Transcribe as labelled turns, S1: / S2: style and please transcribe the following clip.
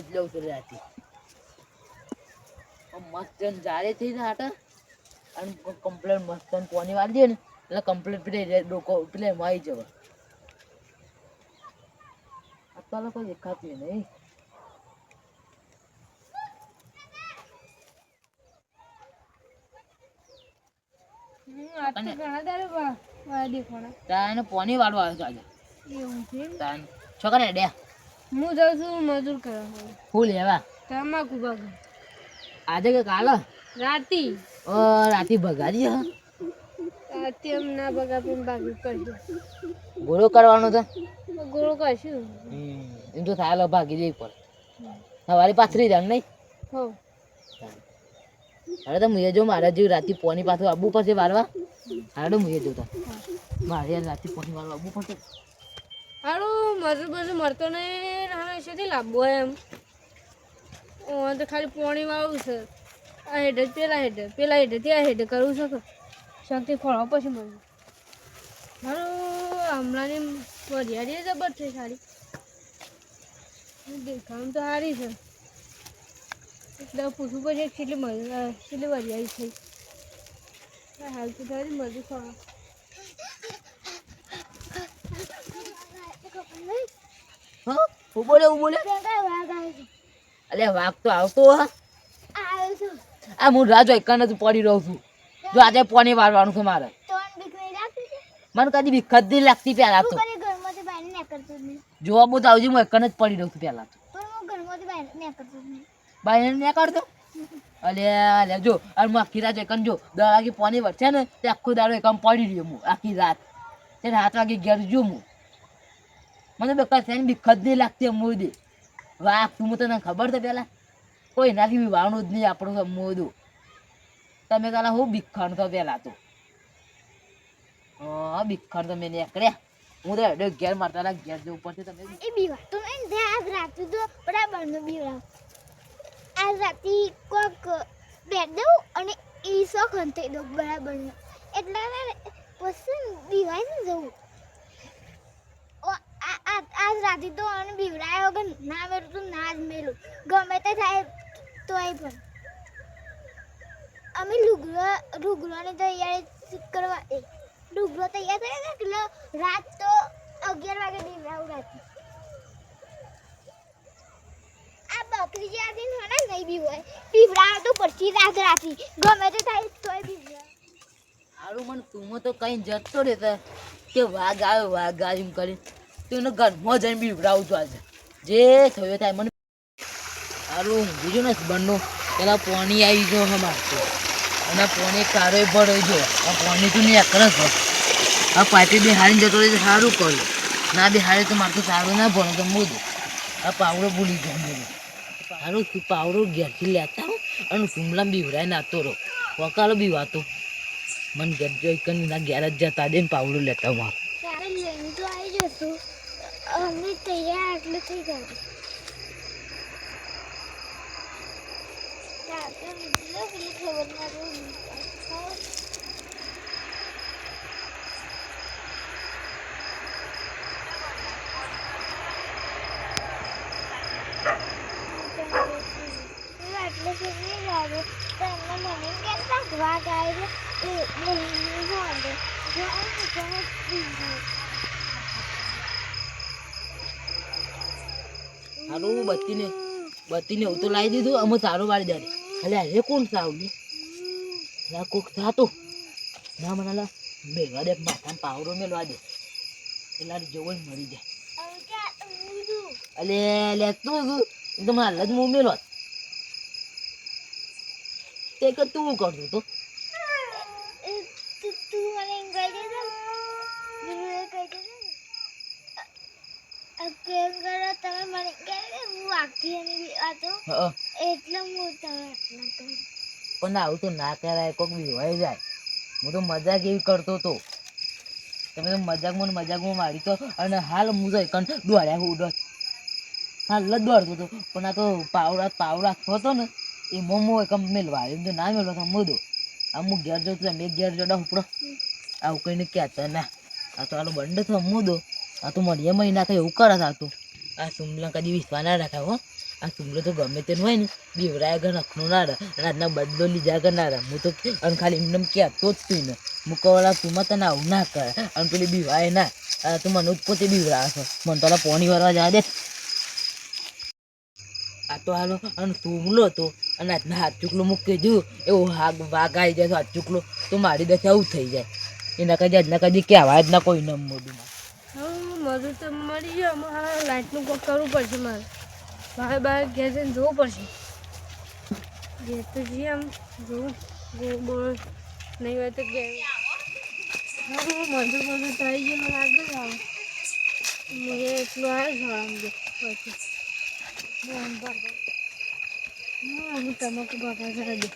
S1: જ લઉં છું રાતે મસ્ત જારે થઈ જાય હાટા અને કમ્પ્લેટ મસ્ત પાણી વાળી દે ને એટલે કમ્પ્લેટ પેલે ડોકો પેલે આવી જવા અત્યારે કોઈ દેખાતું નહીં પાણી વાળવા આવે છે આજે છોકરા ડે
S2: હું જાઉં છું મજૂર કરવા
S1: ફૂલ લેવા
S2: તમાકુ બાગ
S1: આજે કે કાલે
S2: રાતી
S1: રાતી ભગાડી હા
S2: રાતી એમ ના બગા પણ બાકી કરજો
S1: ગોળો કરવાનો છે
S2: ગોળો કરશું
S1: એમ તો થાય ભાગી જઈ પડે સવારે પાથરી જાય નહીં
S2: હો
S1: અરે તો મુએ જો મારા જેવું રાતે પોની પાછું આવવું પડશે વારવા અરે તો મુએ જોતા મારે રાતે પોની વારવા આવવું પડશે
S2: હારું મજૂર બધું મળતો નહીં હવે શેથી લાવવો એમ તો ખાલી પોણી વાળું છે આ હેડે પેલા હેડે ત્યાં હેડે કરવું છે શક્તિ ખોળવા પછી મળે મારું હમણાંની વરિયાળી જબર છે સારી દેખાવાનું તો સારી છે એટલે પૂછવું પડશે કેટલી વરિયાળી થઈ હાલ તો સારી મજૂર ખોળવા
S1: બોલે અલે વાઘ તો આવતો હા આ હું રાહ જોઈ કને પડી રહું છું જો આજે પાણી વાળવાનું છે મારે મને કદી વિખત નહીં લાગતી પેલા તો જોવા બધું આવજે હું એકને જ પડી રહું છું પેલા તો બાઈને નહીં કરતો અલે જો અને હું આખી રાત એકન જો 10 વાગે પાણી વરસે ને તે આખો દાડો એકમ પડી રહ્યો હું આખી રાત તે 7 વાગે ઘેર જો હું મને બેકાર છે વિખત નહીં લાગતી મોદી વાહ તું તને ખબર છે પેલા કોઈ નાથી વિવાહનું જ નહીં આપણું મોદું તમે કાલા હું ભીખાણ તો પેલા તો હા ભીખાણ તો મેં નીકળ્યા હું તો ઘેર મારતા ઘેર જવું પડશે તમે
S3: એ બીવા તો આજ રાતે તો બરાબર નો બીવા આજ રાતે કોક બેઠ દઉં અને એ શોખ અંતે દઉં બરાબર એટલે પછી બીવાય ને જવું આજ રાતે તો અને બીવડાયો વગર ના મેળું તો ના જ મેળું ગમે તે થાય તોય પણ અમે લુગડાની તૈયારી કરવા લુગડો તૈયાર થાય ને એટલે રાત તો 11 વાગે બીવડાવું રાતે આ બકરી જે આદિન હોના નહીં બીવાય બીવડાવ તો પડતી રાત રાતે ગમે તે થાય તોય બીવડાવ
S1: હારું મને તું તો કઈ જતો રહેતો કે વાઘ આવ્યો એમ કરી તું એનો ઘરમાં જઈને બીવડાવું છું આજે જે થયો થાય મને સારું બીજું ને બંને પેલા પાણી આવી ગયો અમારે અને પાણી કારો ભરાઈ ગયો આ પાણી તું નહીં એકર જ આ પાઇપે બિહારીને જતો રહે સારું કર્યું ના બિહારે તો મારે તો સારું ના ભણો તો મોદું આ પાવડો ભૂલી ગયો મને સારું તું પાવડો ઘેરથી લેતા હો અને સુમલા બીવરાય નાતો રહો વકાલો બીવાતો મને ઘેર જોઈ કરીને ના ઘેર જ જતા દે ને પાવડો લેતા મારું
S3: ત્યારે લઈને તો આવી જશું અમે તૈયાર એટલે થઈ ગયા
S1: સારું બત્તીને હું તો લાવી દીધું અમે સારું વાળી દે એટલે આજે કોણ સાવલી કોક થતું ના મને મેળવા દે માથામાં પાવડો મેળવા દે એટલે જવું મરી જાય અલે તું એકદમ હાલ જ હું મેળવા તે કે તું કરતું તો પણ આવું તો ના કરાય કોક વિવાઈ જાય હું તો મજાક એવી કરતો હતો તમે તો મજાકમાં મારી તો અને હાલ હું તો એકન દોડ્યા હું હાલ જ દોડતો હતો પણ આ તો પાવડા હતો ને એ મોમો એકમ મેળવા એમ તો ના મેળવા તો મોદો આમ હું ઘેર જતો મેં ઘેર જોડા ઉપડો આવું કઈને કહેતા ના આ તો આલો બંધ થયો મોદો આ તો મળીએ મહિના થાય એવું કરે આ તો આ સુમલા કદી વિશ્વા ના રાખાય હો આ તુમરે તો ગમે તેનું હોય ને બીવરાય આગળ નખનું ના રહે રાતના બદલો લીધા આગળ ના રહે હું તો અને ખાલી એમને કહેતો જ તું ને મૂકવાવાળા તુંમાં તને આવું ના કરે અને પેલી બીવાય ના તું મને જ પોતે બીવરાવે છે મને તો પોણી વારવા જવા દે આ તો હાલો અને તુમલો હતો અને આજના હાથ ચૂકલો મૂકી દીધું એવું વાઘ આવી જાય તો હાથ ચૂકલો તો મારી દે આવું થઈ જાય એના કદી આજના કદી કહેવાય જ ના કોઈ નમ મોઢું
S2: હા મજૂર તો મળી ગયો હા લાઇટનું કોક કરવું પડશે મારે બહાર ઘેર જઈને જોવું પડશે ઘેર તો જઈએ આમ જોવું બોલ નહીં હોય તો ઘેર હા મજૂર થઈ ગયો આગળ આવે હું એટલું આવે છે આમ પછી હા હું તમાકુ બાપા જરા દે